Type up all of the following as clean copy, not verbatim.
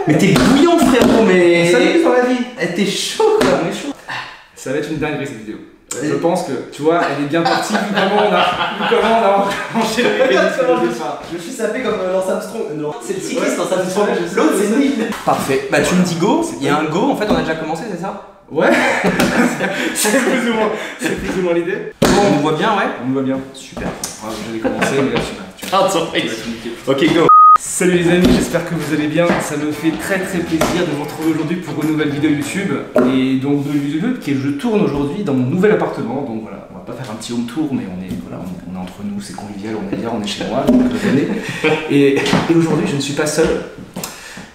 Mais t'es bouillant frérot, mais... Ça arrive dans la vie. T'es chaud quoi. On est chaud. Ça va être une dinguerie cette vidéo. Je pense que, tu vois, elle est bien partie, vu comment on a enchaîné les Je me suis sapé comme Lance Armstrong. Non, c'est le cycliste Lance Ouais, Armstrong. je sais, L'autre je c'est sais. Neil. Parfait. Bah tu me dis go, il y a un go, en fait on a déjà commencé, c'est ça? Ouais. C'est plus ou moins l'idée. On nous voit bien, ouais? On me voit bien. Super. J'allais commencer, mais là tu vas Ok, go. Salut les amis, j'espère que vous allez bien. Ça me fait très plaisir de vous retrouver aujourd'hui pour une nouvelle vidéo YouTube. Et donc de vidéo que je tourne aujourd'hui dans mon nouvel appartement. Donc voilà, on va pas faire un petit home tour, mais on est entre nous, c'est convivial, on est chez moi, donc venez. Et aujourd'hui je ne suis pas seul.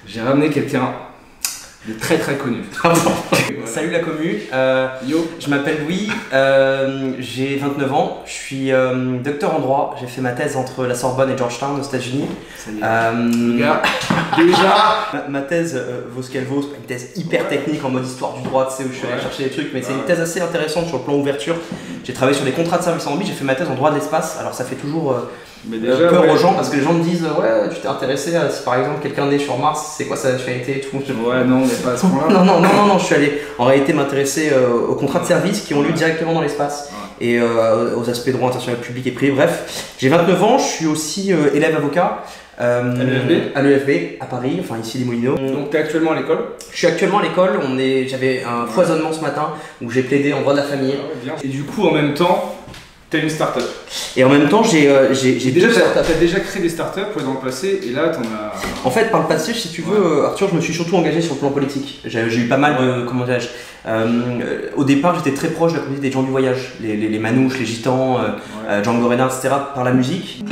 J'ai ramené quelqu'un de très connu. Salut la commu, Yo. je m'appelle Louis, j'ai 29 ans, je suis docteur en droit, j'ai fait ma thèse entre la Sorbonne et Georgetown aux États-Unis. Ça y est. Le gars, déjà. Ma thèse vaut ce qu'elle vaut, c'est pas une thèse hyper technique en mode histoire du droit, tu sais, où je suis allé chercher des trucs, mais c'est une thèse assez intéressante sur le plan ouverture. J'ai travaillé sur des contrats de service en orbite, j'ai fait ma thèse en droit de l'espace, alors ça fait toujours Mais déjà, peur ouais. aux gens parce que les gens me disent ouais, tu t'es intéressé à si par exemple quelqu'un né sur Mars, c'est quoi sa nationalité et tout. Ouais, non, mais pas à ce point-là. Non, je suis allé en réalité m'intéresser aux contrats de service qui ont lieu directement dans l'espace et aux aspects de droit international public et privé. Bref, j'ai 29 ans, je suis aussi élève avocat à l'EFB à Paris, enfin ici les Moulineaux. Donc t'es actuellement à l'école? Je suis actuellement à l'école, j'avais un foisonnement ce matin où j'ai plaidé en droit de la famille. Ah ouais, bien. Et du coup, en même temps, t'as une start-up. Et en même temps, j'ai Déjà, deux startups. t'as déjà créé des startups dans le passé, et là, t'en as. En fait, par le passé, si tu veux, Arthur, je me suis surtout engagé sur le plan politique. J'ai eu pas mal de. Comment dirais-je au départ, j'étais très proche de la communauté des gens du voyage, les Manouches, les Gitans, Django Reinhardt, etc., par la musique.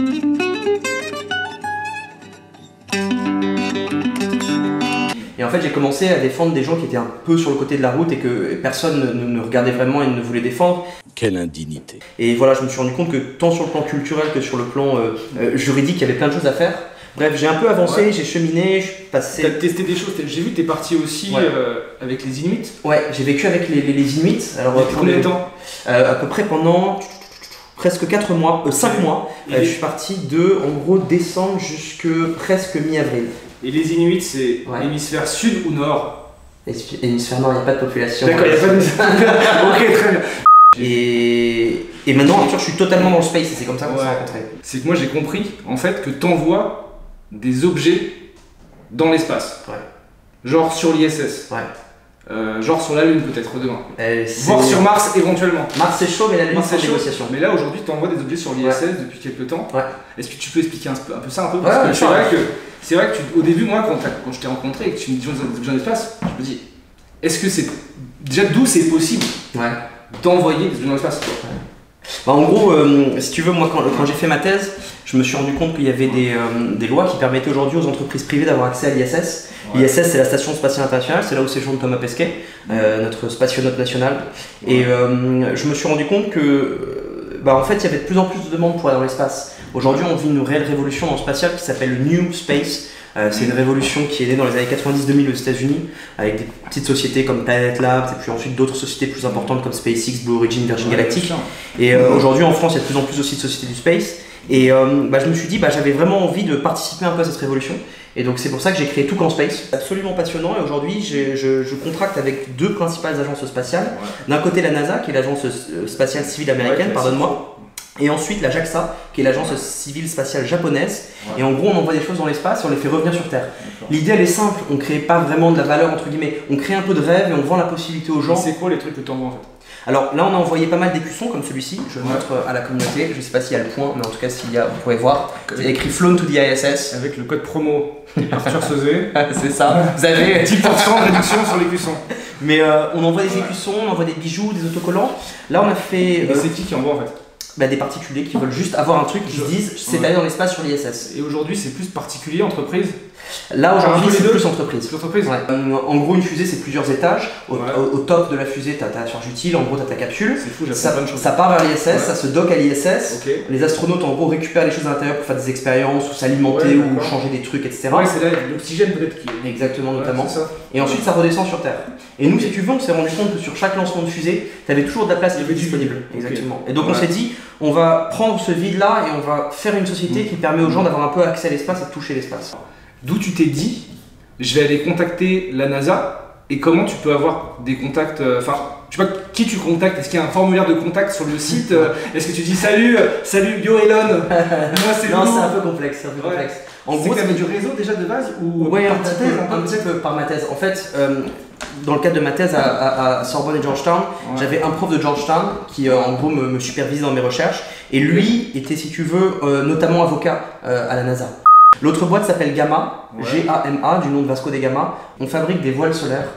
Et en fait, j'ai commencé à défendre des gens qui étaient un peu sur le côté de la route et que personne ne regardait vraiment et ne voulait défendre. Quelle indignité. Et voilà, je me suis rendu compte que tant sur le plan culturel que sur le plan juridique, il y avait plein de choses à faire. Bref, j'ai un peu avancé, j'ai cheminé, je suis passé... T'as testé des choses, j'ai vu que t'es parti aussi avec les Inuits. Ouais, j'ai vécu avec les Inuits. Alors, Depuis combien de temps? À peu près pendant presque 4 mois, 5 mois. Je suis parti de, en gros, décembre jusque presque mi-avril. Et les Inuits, c'est hémisphère sud ou nord? Hémisphère nord, il n'y a pas de population. D'accord, il n'y a pas de... Ok, très bien. Et maintenant, Arthur, je suis totalement dans le space et c'est comme ça qu'on s'est rencontrés. C'est que moi j'ai compris en fait que t'envoies des objets dans l'espace. Ouais. Genre sur l'ISS. Ouais. Genre sur la Lune peut-être demain. C'est- Voire sur Mars éventuellement. Mars c'est chaud, mais la Lune Mars, c'est en c'est chaud. négociation. Mais là aujourd'hui t'envoies des objets sur l'ISS depuis quelques temps. Ouais. Est-ce que tu peux expliquer un peu ça un peu? Ouais, Parce que bien sûr. c'est vrai que au début moi quand je t'ai rencontré et que tu me dis des objets dans l'espace, je me dis est-ce que c'est déjà d'où c'est possible d'envoyer des objets dans l'espace? Bah, en gros, si tu veux, moi quand j'ai fait ma thèse, je me suis rendu compte qu'il y avait des lois qui permettaient aujourd'hui aux entreprises privées d'avoir accès à l'ISS. L'ISS, c'est la Station Spatiale Internationale, c'est là où séjourne Thomas Pesquet, notre spationaute national. Et je me suis rendu compte que, en fait, il y avait de plus en plus de demandes pour aller dans l'espace. Aujourd'hui, on vit une réelle révolution dans le spatial qui s'appelle le New Space. C'est une révolution qui est née dans les années 90-2000 aux États-Unis avec des petites sociétés comme Planet Labs et puis ensuite d'autres sociétés plus importantes comme SpaceX, Blue Origin, Virgin Galactic. Et aujourd'hui en France, il y a de plus en plus aussi de sociétés du space. Et je me suis dit, j'avais vraiment envie de participer un peu à cette révolution. Et donc c'est pour ça que j'ai créé Toucan Space. Absolument passionnant. Et aujourd'hui, je contracte avec deux principales agences spatiales. D'un côté la NASA, qui est l'agence spatiale civile américaine, pardonne-moi. Et ensuite la JAXA, qui est l'agence civile spatiale japonaise. Et en gros, on envoie des choses dans l'espace et on les fait revenir sur Terre. L'idée elle est simple, on crée pas vraiment de la valeur entre guillemets, on crée un peu de rêve et on vend la possibilité aux gens. C'est quoi les trucs que t'envoies en fait? Alors là on a envoyé pas mal d'écussons comme celui-ci, je le montre à la communauté, je sais pas s'il y a le point, mais en tout cas s'il y a, vous pouvez voir. Il y a écrit Flown to the ISS. Avec le code promo Arthur Sauzet. C'est ça, vous avez 10% de réduction sur l'écusson. Mais on envoie des écussons, on envoie des bijoux, des autocollants. Là on a fait... c'est qui envoie en fait? Des particuliers qui veulent juste avoir un truc qui se disent c'est aller dans l'espace sur l'ISS. Et aujourd'hui c'est plus particulier, entreprise? Là aujourd'hui c'est plus entreprise. L'entreprise. En gros une fusée c'est plusieurs étages. Au top de la fusée t'as ta charge utile, en gros t'as ta capsule. C'est fou, j'apprends plein de choses. Ça part vers l'ISS, ça se dock à l'ISS. Les astronautes en gros récupèrent les choses à l'intérieur pour faire des expériences ou s'alimenter ou changer des trucs, etc. Ouais, c'est là l'oxygène peut-être qui est... Exactement, notamment. Et ensuite ça redescend sur Terre. Et nous si tu veux on s'est rendu compte que sur chaque lancement de fusée t'avais toujours de la place qui était disponible. Exactement. Et donc on s'est dit on va prendre ce vide là et on va faire une société qui permet aux gens d'avoir un peu accès à l'espace et de toucher l'espace. D'où tu t'es dit je vais aller contacter la NASA et comment tu peux avoir des contacts, enfin, je sais pas qui tu contactes, est-ce qu'il y a un formulaire de contact sur le site, est-ce que tu dis salut yo Elon, moi c'est Non, c'est un peu complexe, c'est un peu complexe. En gros, tu avais du réseau déjà de base ou ouais, un petit peu par ma thèse. En fait, dans le cadre de ma thèse à Sorbonne et Georgetown, j'avais un prof de Georgetown qui en gros me supervisait dans mes recherches et lui était, si tu veux, notamment avocat à la NASA. L'autre boîte s'appelle Gamma, G-A-M-A, du nom de Vasco de Gama. On fabrique des voiles solaires.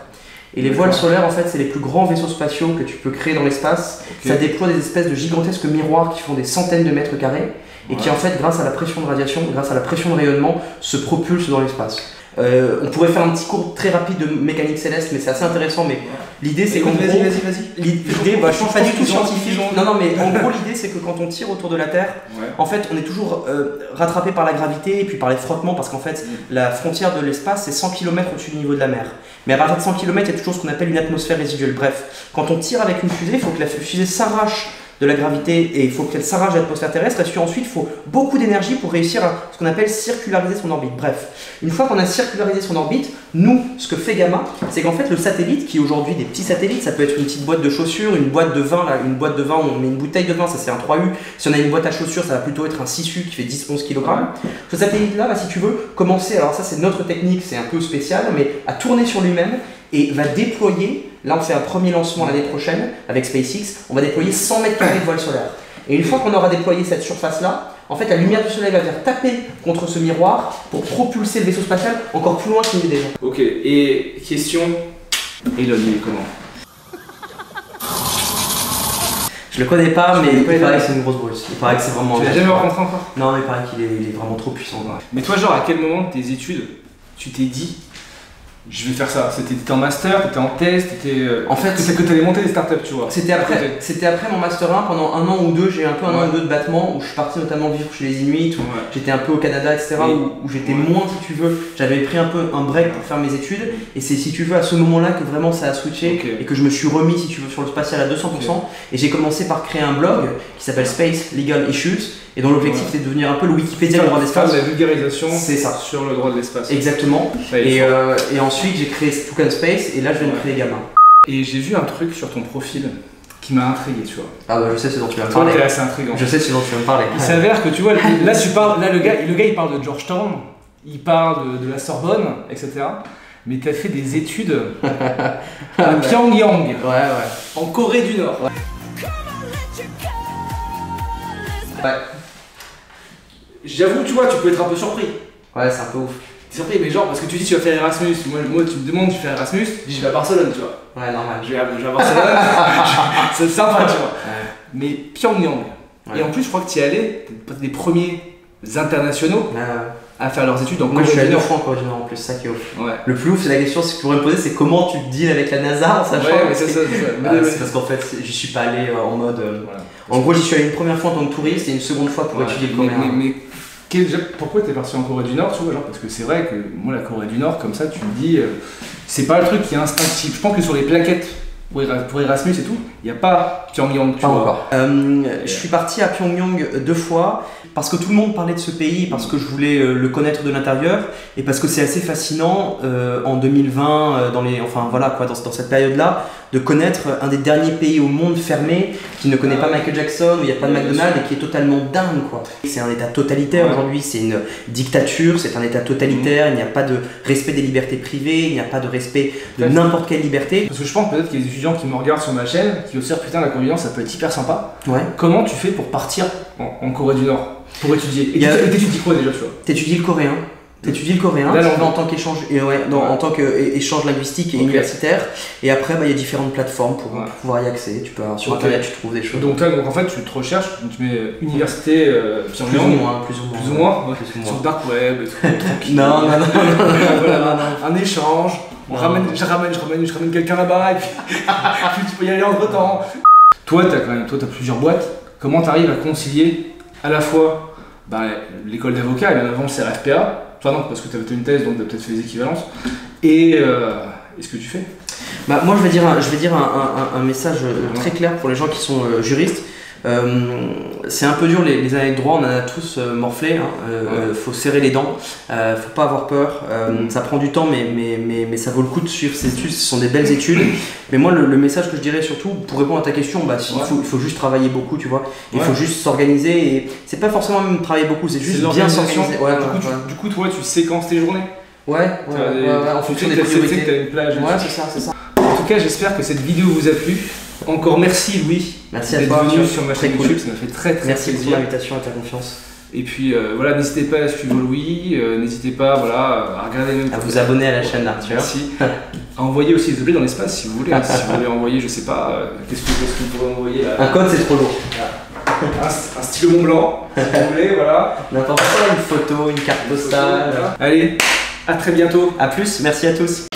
Et les voiles solaires, en fait, c'est les plus grands vaisseaux spatiaux que tu peux créer dans l'espace. Ça déploie des espèces de gigantesques miroirs qui font des centaines de mètres carrés et qui, en fait, grâce à la pression de radiation, grâce à la pression de rayonnement, se propulsent dans l'espace. On pourrait faire un petit cours très rapide de mécanique céleste, mais c'est assez intéressant. Mais l'idée, c'est qu'en gros, l'idée, je suis pas du tout scientifique. Non, mais en gros, l'idée, c'est que quand on tire autour de la Terre, en fait, on est toujours rattrapé par la gravité et puis par les frottements, parce qu'en fait, la frontière de l'espace, c'est 100 km au-dessus du niveau de la mer. Mais à partir de 100 km, il y a toujours ce qu'on appelle une atmosphère résiduelle. Bref, quand on tire avec une fusée, il faut que la fusée s'arrache de la gravité et il faut qu'elle s'arrache de l'atmosphère terrestre et ensuite il faut beaucoup d'énergie pour réussir à ce qu'on appelle circulariser son orbite. Bref, une fois qu'on a circularisé son orbite, nous, ce que fait Gamma, c'est qu'en fait le satellite, qui est aujourd'hui des petits satellites, ça peut être une petite boîte de chaussures, une boîte de vin, là, une boîte de vin, on met une bouteille de vin, ça c'est un 3U, si on a une boîte à chaussures, ça va plutôt être un 6U qui fait 10-11 kg. Ce satellite-là, si tu veux, commencer, alors ça c'est notre technique, c'est un peu spécial, mais à tourner sur lui-même et va déployer, là on fait un premier lancement l'année prochaine avec SpaceX, on va déployer 100 mètres carrés de voile solaire. Et une fois qu'on aura déployé cette surface-là, en fait la lumière du soleil va venir taper contre ce miroir pour propulser le vaisseau spatial encore plus loin qu'il n'est déjà. Ok, et question, Elon, il est comment? Je le connais pas, mais il paraît que c'est une grosse bosse. Il paraît que c'est vraiment... Tu l'as jamais rencontré encore? Non, il paraît qu'il est vraiment trop puissant. Mais toi, genre, à quel moment de tes études, tu t'es dit je vais faire ça? T'étais en master, t'étais en thèse, en fait, que t'allais monter des startups, tu vois. C'était après mon master 1, pendant un an ou deux, j'ai eu un peu un an ou deux de battement où je suis parti notamment vivre chez les Inuits, où j'étais un peu au Canada, etc. Où j'étais moins, si tu veux, j'avais pris un peu un break pour faire mes études et c'est, si tu veux, à ce moment-là que vraiment ça a switché et que je me suis remis, si tu veux, sur le spatial à 200%. Et j'ai commencé par créer un blog qui s'appelle Space Legal Issues et dont l'objectif c'est de devenir un peu le Wikipédia du droit de l'espace. La vulgarisation ça. Sur le droit de l'espace. Exactement. Et ensuite j'ai créé Toucan Space et là je viens de créer Gamma. Et j'ai vu un truc sur ton profil qui m'a intrigué, tu vois. Ah bah je sais ce dont tu vas me parler. Toi, t'es assez intriguant. Je sais ce dont tu vas me parler. Il s'avère que tu vois, là le gars il parle de Georgetown, il parle de la Sorbonne, etc. Mais t'as fait des études à Pyongyang, en Corée du Nord. J'avoue, tu vois, tu peux être un peu surpris. Ouais, c'est un peu ouf. T'es surpris, mais genre, parce que tu dis tu vas faire Erasmus. Moi tu me demandes, tu fais Erasmus, je dis je vais à Barcelone, tu vois. Ouais, normal. Je vais à Barcelone, c'est sympa, tu vois. Mais Pyongyang. Et en plus, je crois que tu y es allé, t'es des premiers internationaux à faire leurs études en Corée du Nord. Moi, je suis allé 2 fois en Corée du Nord en plus, c'est ça qui est ouf. Le plus ouf, c'est la question que tu pourrais me poser, c'est comment tu te deals avec la NASA en sachant. Ouais, mais c'est ça. C'est parce qu'en fait, j'y suis pas allé en mode. En gros, j'y suis allé une première fois en tant que touriste et une seconde fois pour étudier le coréen. Mais pourquoi t'es parti en Corée du Nord, tu vois, genre, parce que c'est vrai que moi la Corée du Nord, comme ça, tu me dis, c'est pas le truc qui est instinctif. Je pense que sur les plaquettes pour Erasmus et tout, il n'y a pas Pyongyang, tu vois. Encore. Je suis parti à Pyongyang 2 fois parce que tout le monde parlait de ce pays, parce que je voulais le connaître de l'intérieur et parce que c'est assez fascinant en 2020, dans cette période-là, de connaître un des derniers pays au monde fermé qui ne connaît pas Michael Jackson, où il n'y a pas de McDonald's et qui est totalement dingue, quoi. C'est un état totalitaire aujourd'hui, c'est une dictature, c'est un état totalitaire, il n'y a pas de respect des libertés privées, il n'y a pas de respect de n'importe quelle liberté. Parce que je pense peut-être qu'il y a des étudiants qui me regardent sur ma chaîne, qui observent putain la Corée du Nord, ça peut être hyper sympa. Comment tu fais pour partir en Corée du Nord pour étudier? Et t'étudies quoi déjà, tu vois? T'étudies le coréen. T'étudies le coréen, tu vas en tant qu'échange en tant qu'échange linguistique et universitaire. Et après, il y a différentes plateformes pour pouvoir y accéder. Tu peux, sur internet, tu trouves des choses. Donc en fait, tu te recherches, tu mets université Pyongyang, plus ou moins, sur le dark web, tranquille. Non. Un échange. Je ramène quelqu'un là-bas et puis tu peux y aller entre temps. Toi, t'as plusieurs boîtes. Comment t'arrives à concilier à la fois l'école d'avocat, et bien avant c'est RFPA, enfin non, parce que tu avais une thèse donc tu as peut-être fait les équivalences, et ce que tu fais? Moi je vais dire un message très clair pour les gens qui sont juristes. C'est un peu dur les années de droit, on en a tous morflé, hein. Faut serrer les dents, faut pas avoir peur, ça prend du temps mais ça vaut le coup de suivre ces études, ce sont des belles études. Mais moi le message que je dirais surtout, pour répondre à ta question, bah, il faut juste travailler beaucoup, tu vois, il faut juste s'organiser, et c'est pas forcément même travailler beaucoup, c'est juste bien s'organiser. Du coup toi tu séquences tes journées. En fonction des priorités. Tu as une plage. Ouais, c'est ça. En tout cas, j'espère que cette vidéo vous a plu. Encore merci Louis. Merci à toi. D'être venu sur ma chaîne YouTube, ça m'a fait très merci plaisir. Merci pour l'invitation et ta confiance. Et puis voilà, n'hésitez pas à suivre Louis, n'hésitez pas à regarder même. À vous abonner à la chaîne d'Arthur. Merci. À envoyer aussi des objets dans l'espace si vous voulez. Si vous voulez envoyer, je sais pas, qu'est-ce que vous pourrez envoyer là. Un code, c'est trop lourd. Un stylo Mont Blanc, si vous voulez, voilà. N'importe quoi, une photo, une carte postale. Allez, à très bientôt. A plus, merci à tous.